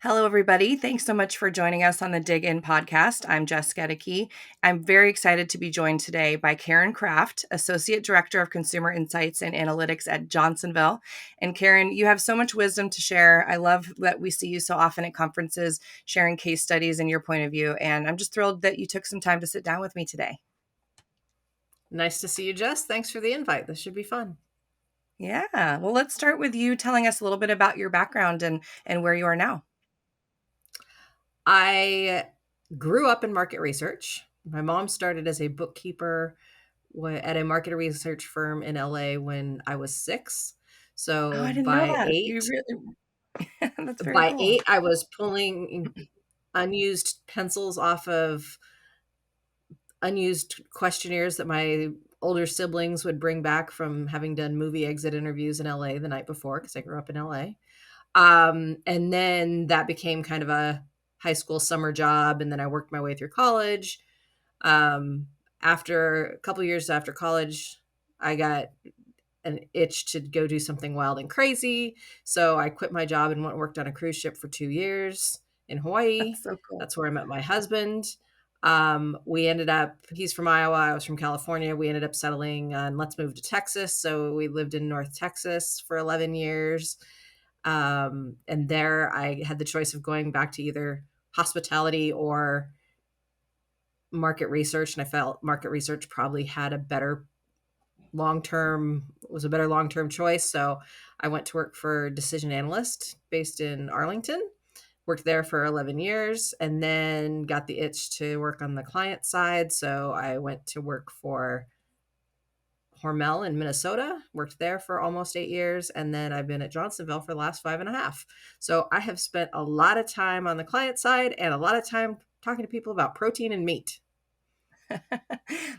Hello, everybody. Thanks so much for joining us on the Dig In podcast. I'm Jess Gaedeke. I'm very excited to be joined today by Karen Kraft, Associate Director of Consumer Insights and Analytics at Johnsonville. And Karen, you have so much wisdom to share. I love that we see you so often at conferences, sharing case studies and your point of view. And I'm just thrilled that you took some time to sit down with me today. Nice to see you, Jess. Thanks for the invite. This should be fun. Yeah. Well, let's start with you telling us a little bit about your background and where you are now. I grew up in market research. My mom started as a bookkeeper at a market research firm in LA when I was 6. Oh, So I didn't know that. You really, that's very by cool. 8, I was pulling unused pencils off of unused questionnaires that my older siblings would bring back from having done movie exit interviews in LA the night before, because I grew up in LA. And then that became kind of a high school summer job. And then I worked my way through college. After a couple years after college, I got an itch to go do something wild and crazy. So I quit my job and went and worked on a cruise ship for 2 years in Hawaii. That's so cool. That's where I met my husband. We ended up, he's from Iowa, I was from California. We ended up settling on let's move to Texas. So we lived in North Texas for 11 years. And there I had the choice of going back to either hospitality or market research. And I felt market research probably had a better long term choice. So I went to work for Decision Analyst based in Arlington, worked there for 11 years, and then got the itch to work on the client side. So I went to work for Hormel in Minnesota, worked there for almost 8 years, and then I've been at Johnsonville for the last 5.5. So I have spent a lot of time on the client side and a lot of time talking to people about protein and meat.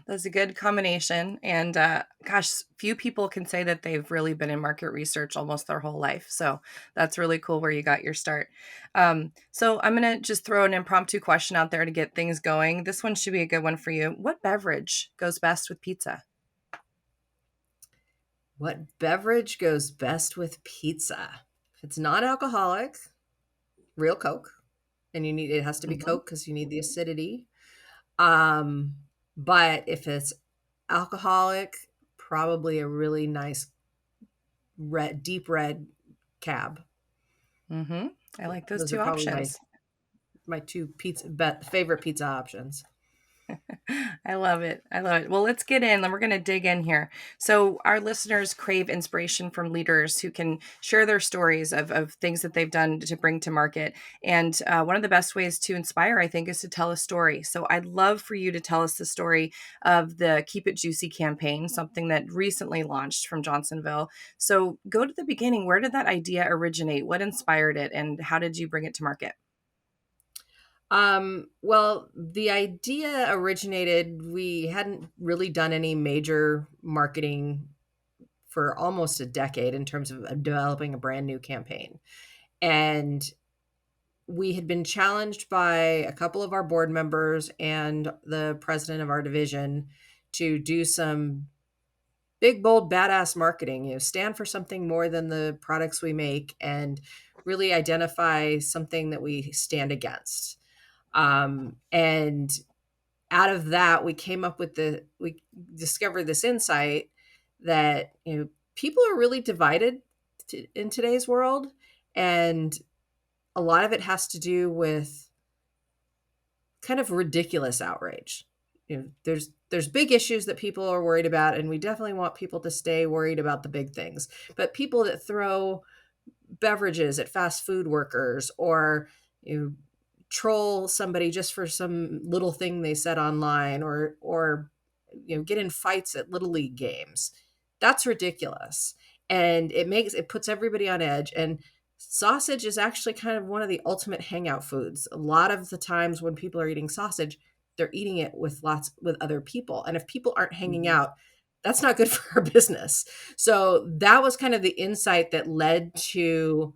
That's a good combination. And gosh, few people can say that they've really been in market research almost their whole life. So that's really cool where you got your start. So I'm going to just throw an impromptu question out there to get things going. This one should be a good one for you. What beverage goes best with pizza? What beverage goes best with pizza? If it's not alcoholic, real Coke, and it has to be Mhm. Coke because you need the acidity. Um, but if it's alcoholic, probably a really nice deep red cab. Mm-hmm. I like those Those are two probably my options. my two favorite pizza options. I love it. I love it. Well, let's get in and we're going to dig in here. So, our listeners crave inspiration from leaders who can share their stories of things that they've done to bring to market. And one of the best ways to inspire, I think, is to tell a story. So, I'd love for you to tell us the story of the Keep It Juicy campaign, something that recently launched from Johnsonville. So, go to the beginning. Where did that idea originate? What inspired it? And how did you bring it to market? Well, the idea originated, we hadn't really done any major marketing for almost a decade in terms of developing a brand new campaign. And we had been challenged by a couple of our board members and the president of our division to do some big, bold, badass marketing, stand for something more than the products we make and really identify something that we stand against. And out of that, we discovered this insight that, people are really divided in today's world. And a lot of it has to do with kind of ridiculous outrage. There's big issues that people are worried about, and we definitely want people to stay worried about the big things. But people that throw beverages at fast food workers or you know, troll somebody just for some little thing they said online or get in fights at little league games, that's ridiculous, and it puts everybody on edge. And sausage is actually kind of one of the ultimate hangout foods. A lot of the times when people are eating sausage, they're eating it with other people, and if people aren't hanging Mhm. out, that's not good for our business. So that was kind of the insight that led to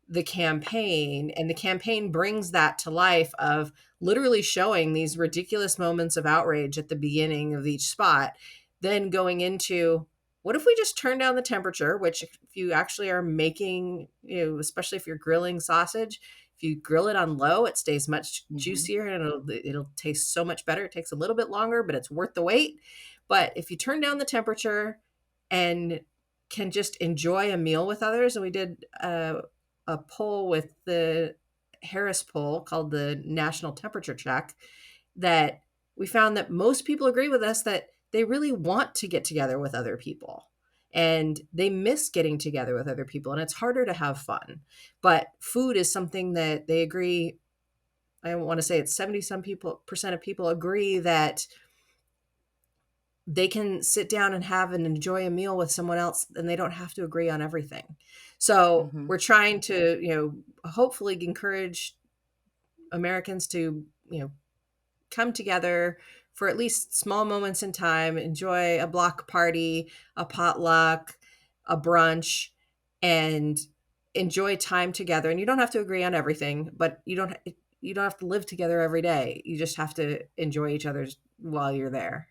the campaign, and the campaign brings that to life of literally showing these ridiculous moments of outrage at the beginning of each spot, then going into what if we just turn down the temperature, which if you actually are making, especially if you're grilling sausage, If you grill it on low, it stays much Mhm. juicier and it'll taste so much better. It takes a little bit longer, but it's worth the wait. But if you turn down the temperature and can just enjoy a meal with others, and we did a poll with the Harris poll called the National Temperature Check, that we found that most people agree with us that they really want to get together with other people and they miss getting together with other people, and it's harder to have fun. But food is something that they agree. I want to say it's 70 some people percent of people agree that they can sit down and have and enjoy a meal with someone else and they don't have to agree on everything. So Mhm. we're trying to, hopefully encourage Americans to, come together for at least small moments in time, enjoy a block party, a potluck, a brunch, and enjoy time together. And you don't have to agree on everything, but you don't have to live together every day. You just have to enjoy each other's while you're there.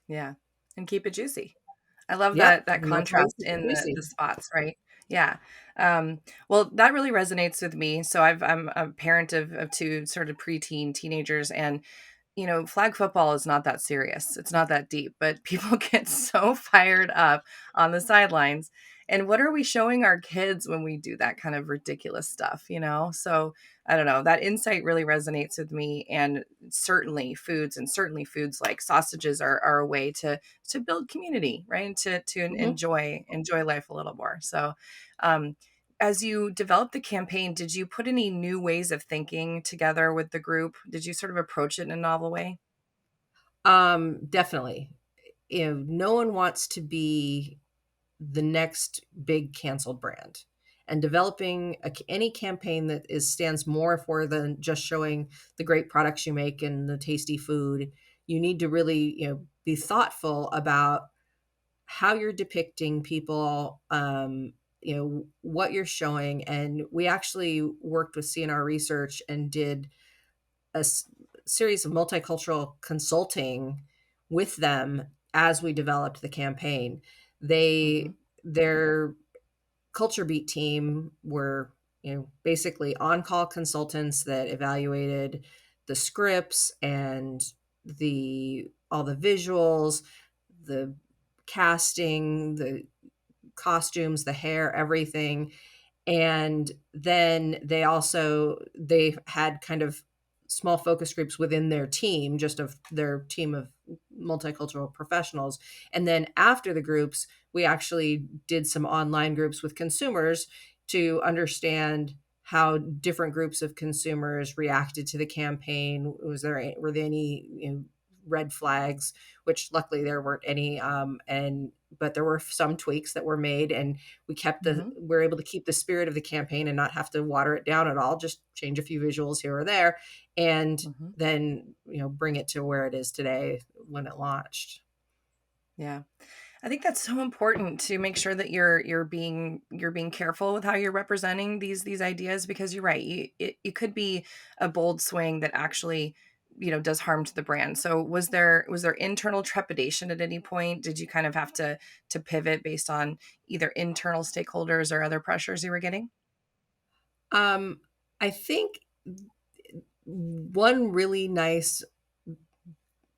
Yeah, and keep it juicy. I love Yep, that no place contrast is in the juicy. spots, right? Yeah. Well, that really resonates with me. So I'm a parent of 2 sort of preteen teenagers, and flag football is not that serious. It's not that deep, but people get so fired up on the sidelines. And what are we showing our kids when we do that kind of ridiculous stuff? So I don't know. That insight really resonates with me. And certainly foods like sausages are a way to build community, right? And to Mhm. enjoy life a little more. So um as you developed the campaign, did you put any new ways of thinking together with the group? Did you sort of approach it in a novel way? Definitely. No one wants to be the next big canceled brand. And developing any campaign that stands more for than just showing the great products you make and the tasty food. You need to really, be thoughtful about how you're depicting people, what you're showing. And we actually worked with CNR Research and did a series of multicultural consulting with them as we developed the campaign. Mhm. Their culture beat team were, basically on-call consultants that evaluated the scripts and the all the visuals, the casting, the costumes, the hair, everything. And then they had kind of small focus groups within their team, just of their team of multicultural professionals. And then after the groups, we actually did some online groups with consumers to understand how different groups of consumers reacted to the campaign. Were there any, red flags? Which luckily there weren't any. And but there were some tweaks that were made, and Mhm. we're able to keep the spirit of the campaign and not have to water it down at all, just change a few visuals here or there, and Mhm. then, bring it to where it is today when it launched. Yeah. I think that's so important to make sure that you're being careful with how you're representing these ideas, because you're right. It could be a bold swing that actually, does harm to the brand. So was there internal trepidation at any point? Did you kind of have to pivot based on either internal stakeholders or other pressures you were getting? um I think one really nice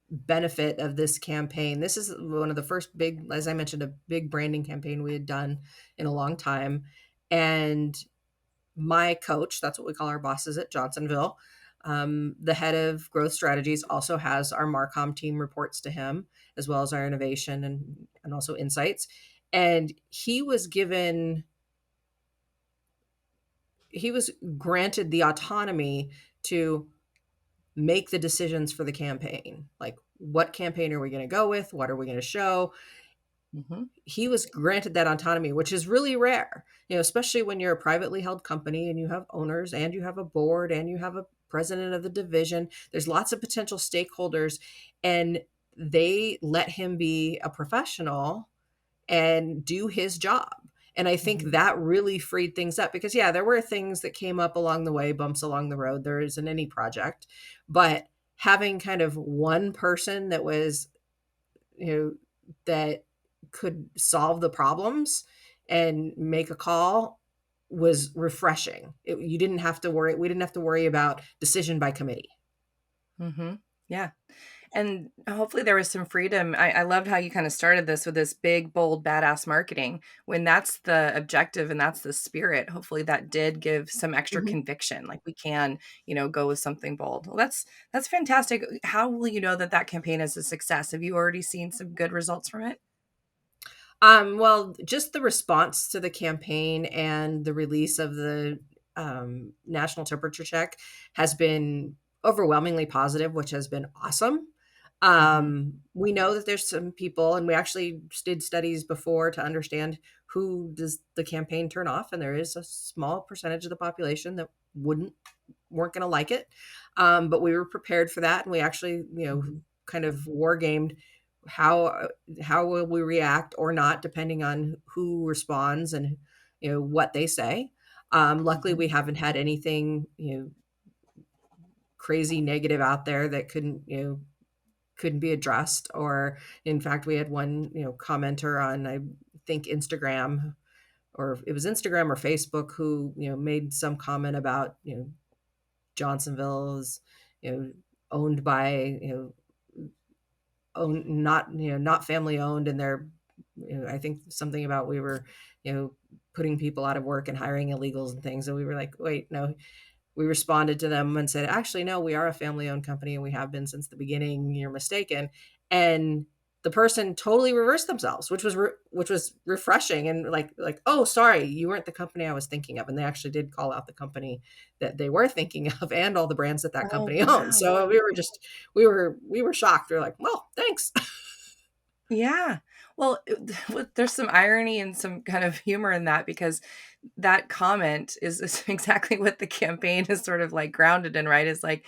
benefit of this campaign, this is one of the first big, as I mentioned, a big branding campaign we had done in a long time. And my coach, that's what we call our bosses at Johnsonville, the head of growth strategies, also has our Marcom team reports to him, as well as our innovation and also insights. And he was granted the autonomy to make the decisions for the campaign. Like, what campaign are we going to go with? What are we going to show? Mhm. He was granted that autonomy, which is really rare, especially when you're a privately held company and you have owners and you have a board and you have a president of the division. There's lots of potential stakeholders, and they let him be a professional and do his job. And I think Mhm. that really freed things up because, yeah, there were things that came up along the way, bumps along the road. There isn't any project, but having kind of one person that was, that could solve the problems and make a call, was refreshing. You didn't have to worry. We didn't have to worry about decision by committee. Hmm. Yeah. And hopefully there was some freedom. I loved how you kind of started this with this big, bold, badass marketing. When that's the objective and that's the spirit, hopefully that did give some extra Mhm. conviction. Like we can, go with something bold. Well, that's fantastic. How will you know that that campaign is a success? Have you already seen some good results from it? Well, just the response to the campaign and the release of the national temperature check has been overwhelmingly positive, which has been awesome. Hmm. We know that there's some people, and we actually did studies before to understand who does the campaign turn off, and there is a small percentage of the population that weren't going to like it. But we were prepared for that, and we actually, Hmm. kind of war gamed how how will we react or not, depending on who responds and what they say. Luckily, Hmm. we haven't had anything crazy negative out there that couldn't be addressed. Or in fact, we had one commenter on, I think, Instagram, or it was Instagram or Facebook, who made some comment about Johnsonville is, you know, owned by, not family owned, and they're, I think something about we were, putting people out of work and hiring illegals and things. And we were like, wait, no. We responded to them and said, actually, no, we are a family owned company and we have been since the beginning. You're mistaken. And the person totally reversed themselves, which was refreshing, and like, oh, sorry, you weren't the company I was thinking of. And they actually did call out the company that they were thinking of and all the brands that that Oh, company owns. wow. So we were shocked. We were like, well, thanks. Yeah. Well, there's some irony and some kind of humor in that because that comment is exactly what the campaign is sort of like grounded in, right? Is like,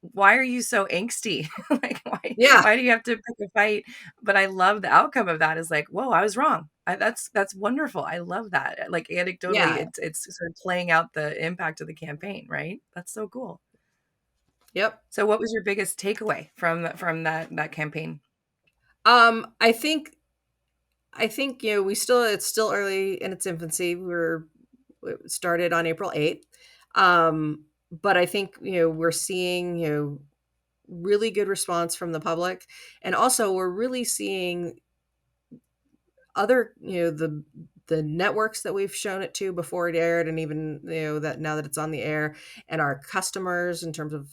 why are you so angsty? Like, why Yeah, why do you have to pick a fight? But I love the outcome of that is like, whoa, I was wrong. That's wonderful. I love that. Like anecdotally, yeah, it's sort of playing out the impact of the campaign, right? That's so cool. yep. So, what was your biggest takeaway from that campaign? I think we still it's still early in its infancy. It started on April 8th. But I think we're seeing really good response from the public, and also we're really seeing other the networks that we've shown it to before it aired, and even that now that it's on the air, and our customers in terms of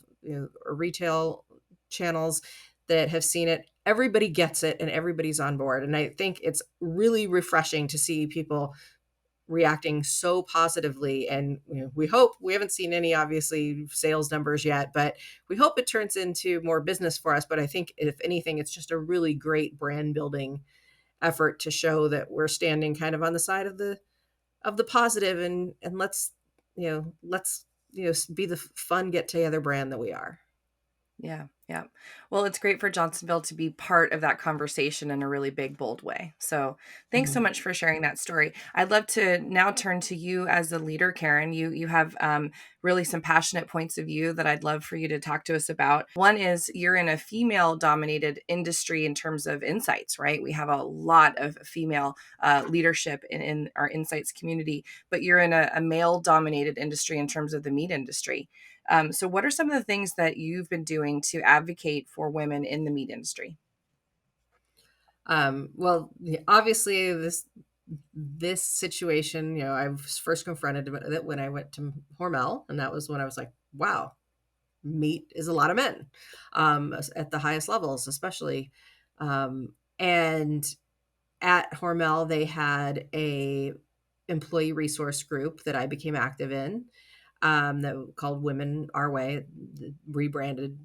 our retail channels that have seen it. Everybody gets it and everybody's on board, and I think it's really refreshing to see people reacting so positively. And we haven't seen any obviously sales numbers yet, but we hope it turns into more business for us. But I think if anything, it's just a really great brand building effort to show that we're standing kind of on the side of the positive, and let's be the fun get together brand that we are. Yeah, yeah. Well, it's great for Johnsonville to be part of that conversation in a really big, bold way. So, thanks so Mhm. much for sharing that story. I'd love to now turn to you as a leader, Karen. You have really some passionate points of view that I'd love for you to talk to us about. One is you're in a female-dominated industry in terms of insights, right? We have a lot of female leadership in our insights community, but you're in a male-dominated industry in terms of the meat industry. So, what are some of the things that you've been doing to advocate for women in the meat industry? Well, obviously this situation, I was first confronted with it when I went to Hormel, and that was when I was like, wow, meat is a lot of men, at the highest levels, especially. And at Hormel, they had a employee resource group that I became active in, that called Women Our Way, rebranded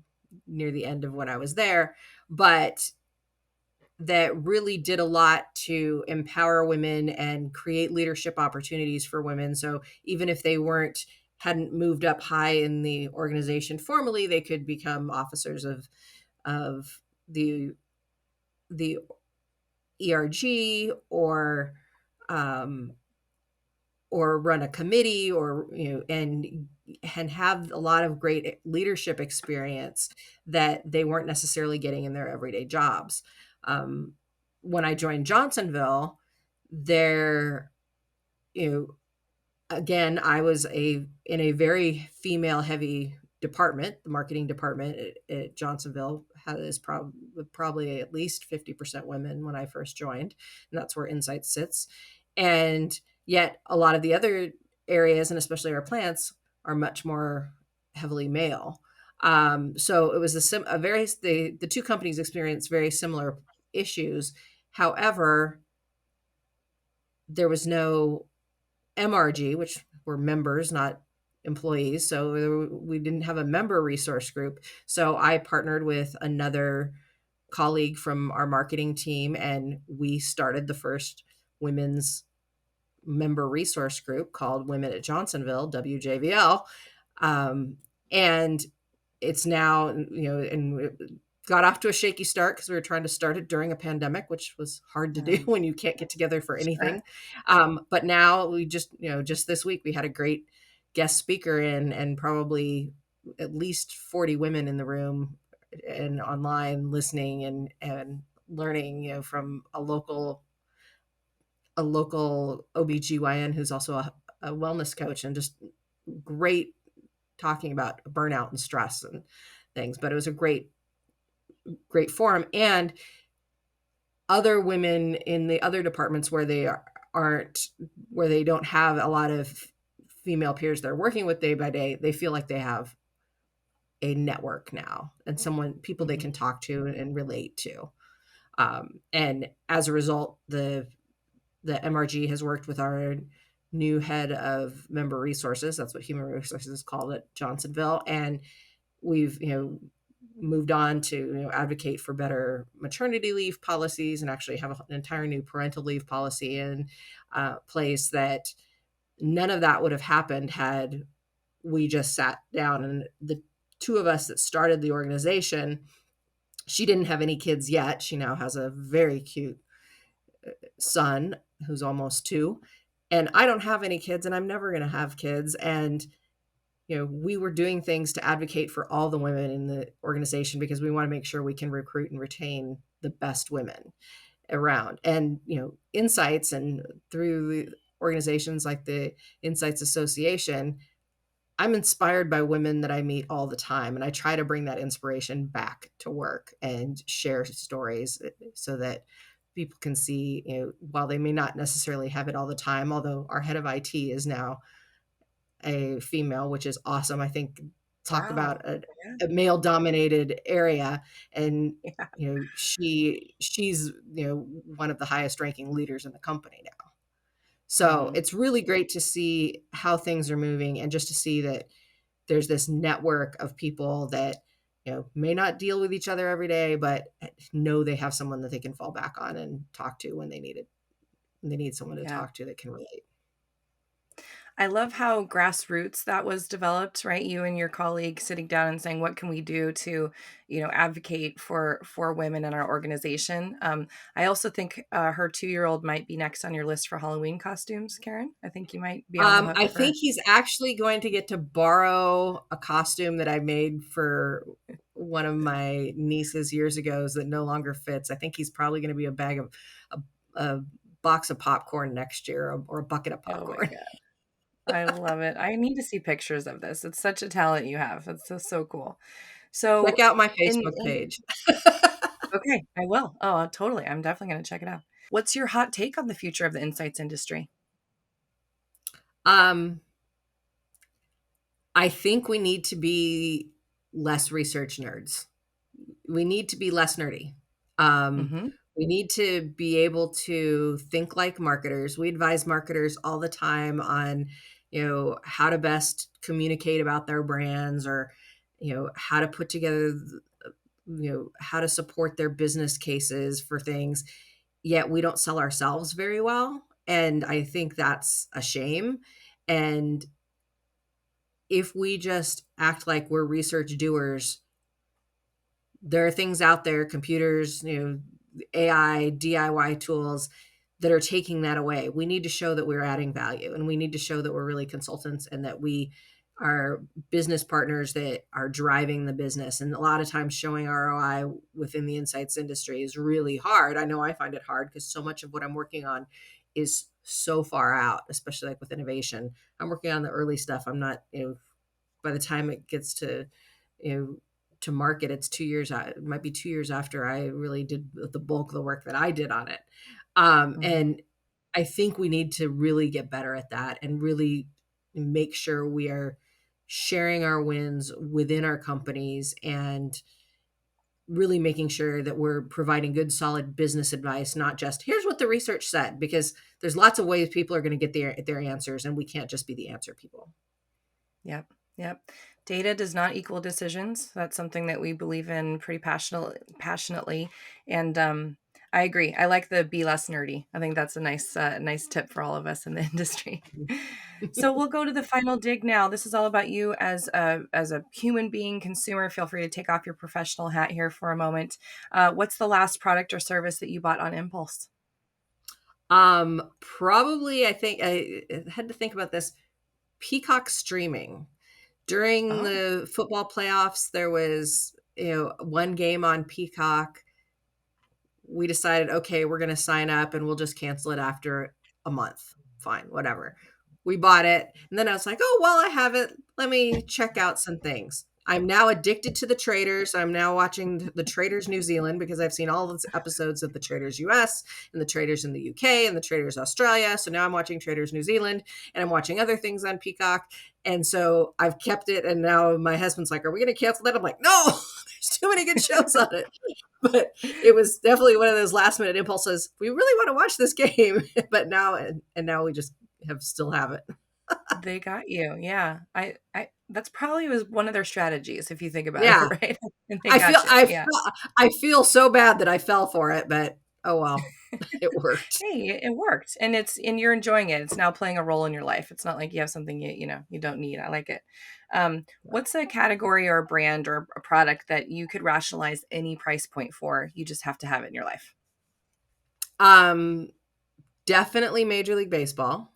near the end of when I was there, but that really did a lot to empower women and create leadership opportunities for women. So even if they hadn't moved up high in the organization formally, they could become officers of the the ERG, um, or run a committee, or and have a lot of great leadership experience that they weren't necessarily getting in their everyday jobs. um, when I joined Johnsonville, there you know again, I was in a very female heavy department. The marketing department at Johnsonville has probably at least 50% women when I first joined, and that's where Insight sits. And yet, a lot of the other areas, and especially our plants, are much more heavily male. So it was a very the two companies experienced very similar issues. However, there was no MRG, which were members, not employees. So we didn't have a member resource group. So I partnered with another colleague from our marketing team, and we started the first women's member resource group called Women at Johnsonville, WJVL. And it's now, and it got off to a shaky start because we were trying to start it during a pandemic, which was hard to do Mm, when you can't get together for sure. anything. But now we just this week we had a great guest speaker in, and probably at least 40 women in the room and online listening and learning, from a local OBGYN who's also a wellness coach, and just great talking about burnout and stress and things. But it was a great forum. And other women in the other departments where aren't where they don't have a lot of female peers they're working with day by day, they feel like they have a network now and people they Mhm. can talk to and relate to. And as a result, the MRG has worked with our new head of member resources. That's what human resources is called at Johnsonville. And we've, moved on to, advocate for better maternity leave policies, and actually have an entire new parental leave policy in place. That none of that would have happened had we just sat down. And the two of us that started the organization, she didn't have any kids yet. She now has a very cute son who's almost 2, and I don't have any kids, and I'm never going to have kids. And we were doing things to advocate for all the women in the organization because we want to make sure we can recruit and retain the best women around. And insights, and through the organizations like the Insights Association, I'm inspired by women that I meet all the time, and I try to bring that inspiration back to work and share stories so that people can see, while they may not necessarily have it all the time, although our head of IT is now a female, which is awesome. I think talk Wow. about a, Yeah. a male dominated area. And Yeah. she's one of the highest ranking leaders in the company now. So Mhm. it's really great to see how things are moving, and just to see that there's this network of people that may not deal with each other every day, but know they have someone that they can fall back on and talk to when they need it, when they need someone to Yeah. talk to that can relate. I love how grassroots that was developed, right? You and your colleague sitting down and saying, "What can we do to, advocate for women in our organization?" I also think her 2-year-old might be next on your list for Halloween costumes, Karen. I think you might be on the hook I for. think he's actually going to get to borrow a costume that I made for one of my nieces years ago that no longer fits. I think he's probably going to be a box of popcorn next year, or a bucket of Oh my popcorn. god, I love it. I need to see pictures of this. It's such a talent you have. It's so cool. Check So, out my in Facebook page. okay, I will. Oh, totally. I'm definitely going to check it out. What's your hot take on the future of the insights industry? um, I think we need to be less research nerds. We need to be less nerdy. Um, Mhm. we need to be able to think like marketers. We advise marketers all the time on, how to best communicate about their brands, or, how to put together, how to support their business cases for things. Yet we don't sell ourselves very well. And I think that's a shame. And if we just act like we're research doers, there are things out there, computers, AI, DIY tools that are taking that away. We need to show that we're adding value, and we need to show that we're really consultants, and that we are business partners that are driving the business. And a lot of times showing ROI within the insights industry is really hard. I know I find it hard because so much of what I'm working on is so far out, especially like with innovation. I'm working on the early stuff. I'm not, by the time it gets to, you know, to market, it's 2 years out. It might be 2 years after I really did the bulk of the work that I did on it. Mhm. And I think we need to really get better at that and really make sure we are sharing our wins within our companies and really making sure that we're providing good, solid business advice, not just here's what the research said, because there's lots of ways people are going to get their answers, and we can't just be the answer people. Yep. Yep. Data does not equal decisions. That's something that we believe in pretty passionately. And I agree. I like the be less nerdy. I think that's a nice tip for all of us in the industry. So we'll go to the final dig now. This is all about you as a human being, consumer. Feel free to take off your professional hat here for a moment. What's the last product or service that you bought on impulse? Probably, I think I had to think about this. Peacock streaming. During Oh, the football playoffs, there was, one game on Peacock. We decided, okay, we're going to sign up and we'll just cancel it after a month. Fine, whatever. We bought it. And then I was like, oh, well, I have it. Let me check out some things. I'm now addicted to the Traders. I'm now watching the Traders New Zealand because I've seen all the episodes of the Traders US and the Traders in the UK and the Traders Australia. So now I'm watching Traders New Zealand and I'm watching other things on Peacock. And so I've kept it. And now my husband's like, are we going to cancel that? I'm like, no, there's too many good shows on it. But it was definitely one of those last minute impulses. We really want to watch this game, but now we just still have it. they got you. Yeah. I that's probably was one of their strategies if you think about it, Yeah, right? And they I feel got you. I Yeah. feel I feel so bad that I fell for it, but oh well, it worked. Hey, it worked, and you're enjoying it. It's now playing a role in your life. It's not like you have something you don't need. I like it. What's a category or a brand or a product that you could rationalize any price point for? You just have to have it in your life. Um, Definitely Major League Baseball.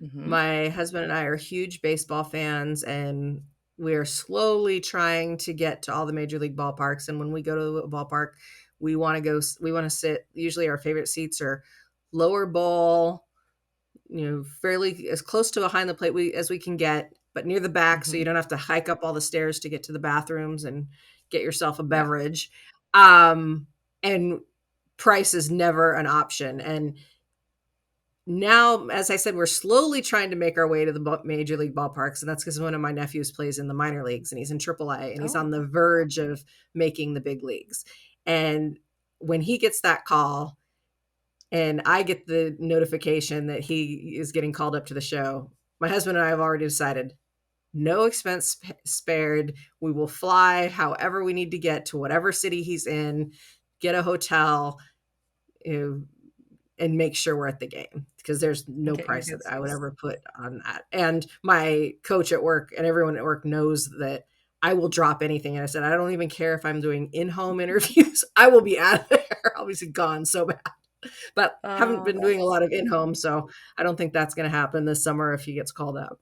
Hmm. My husband and I are huge baseball fans, and we're slowly trying to get to all the major league ballparks. And when we go to a ballpark, we want to sit. Usually, our favorite seats are lower bowl, fairly as close to behind the plate as we can get, but near the back, so Hmm. you don't have to hike up all the stairs to get to the bathrooms and get yourself a Yeah. beverage. Um, and price is never an option. And now, as I said, we're slowly trying to make our way to the major league ballparks, and that's because one of my nephews plays in the minor leagues, and he's in AAA, and he's Oh, on the verge of making the big leagues. And when he gets that call, and I get the notification that he is getting called up to the show, my husband and I have already decided no expense spared. We will fly however we need to get to whatever city he's in, get a hotel, you know, and make sure we're at the game, because there's no get your price that good I would seats. ever put on that. And my coach at work and everyone at work knows that I will drop anything. And I said, I don't even care if I'm doing in-home interviews. I will be out of there. I'll be gone so bad. But haven't Oh, been doing a lot of in-home, so I don't think that's going to happen this summer if he gets called up.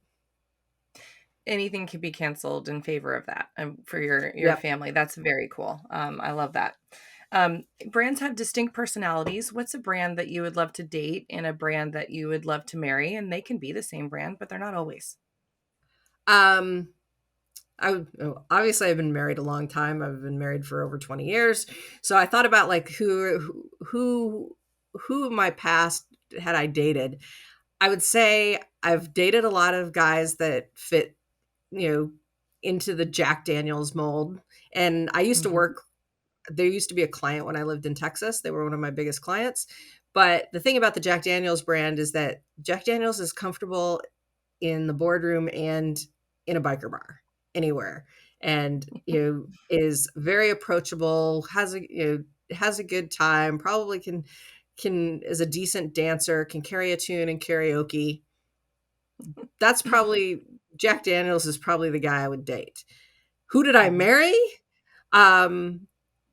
anything can be canceled in favor of that for your Yep. family. That's very cool. I love that. Brands have distinct personalities. What's a brand that you would love to date and a brand that you would love to marry? And they can be the same brand, but they're not always. Um, Obviously I've been married a long time. I've been married for over 20 years. So I thought about like who in my past had I dated. I would say I've dated a lot of guys that fit, you know, into the Jack Daniels mold. And I used to Hmm. work, there used to be a client when I lived in Texas. They were one of my biggest clients. But the thing about the Jack Daniels brand is that Jack Daniels is comfortable in the boardroom and in a biker bar, anywhere. And, is very approachable, has a good time, probably can is a decent dancer, can carry a tune in karaoke. That's probably Jack Daniels is probably the guy I would date. Who did I Hmm. marry? Um,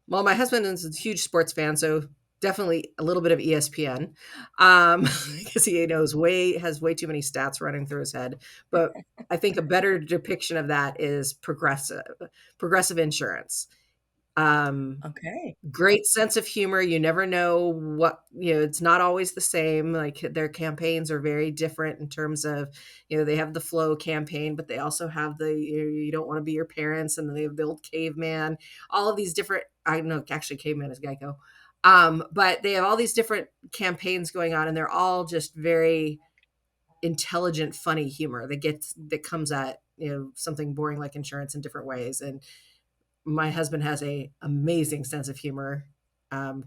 well, my husband is a huge sports fan, so definitely a little bit of ESPN, Hmm. because he has way too many stats running through his head. But I think a better depiction of that is progressive insurance. Um, Okay. Great sense of humor. You never know what, it's not always the same. Like their campaigns are very different in terms of, they have the flow campaign, but they also have the you don't want to be your parents, and then they have the old caveman, all of these different, I know actually caveman is Geico. But they have all these different campaigns going on, and they're all just very intelligent, funny humor that comes at, something boring like insurance in different ways. And my husband has a amazing sense of humor.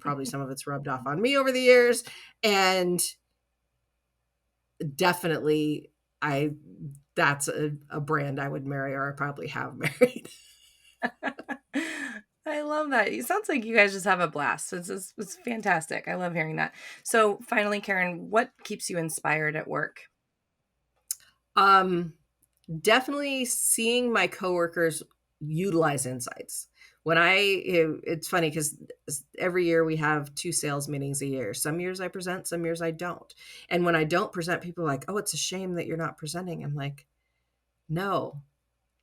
Probably some of it's rubbed off on me over the years, and definitely, I that's a brand I would marry, or I probably have married. I love that. It sounds like you guys just have a blast. It's fantastic. I love hearing that. So, finally, Karen, what keeps you inspired at work? um, Definitely seeing my coworkers utilize insights. It's funny because every year we have two sales meetings a year. Some years I present, some years I don't. And when I don't present, people are like, "Oh, it's a shame that you're not presenting." I'm like, "No,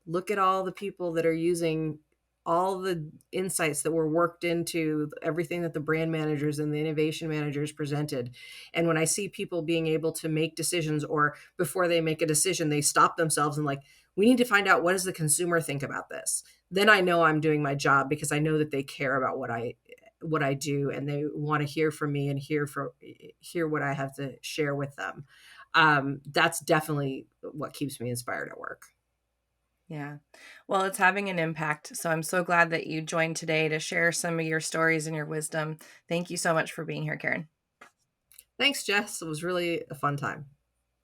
look at all the people that are using all the insights that were worked into everything that the brand managers and the innovation managers presented." And when I see people being able to make decisions, or before they make a decision they stop themselves and like, we need to find out, what does the consumer think about this, then I know I'm doing my job, because I know that they care about what I do, and they want to hear from me and hear what I have to share with them. That's definitely what keeps me inspired at work. Yeah. Well, it's having an impact. So, I'm so glad that you joined today to share some of your stories and your wisdom. Thank you so much for being here, Karen. Thanks, Jess. It was really a fun time.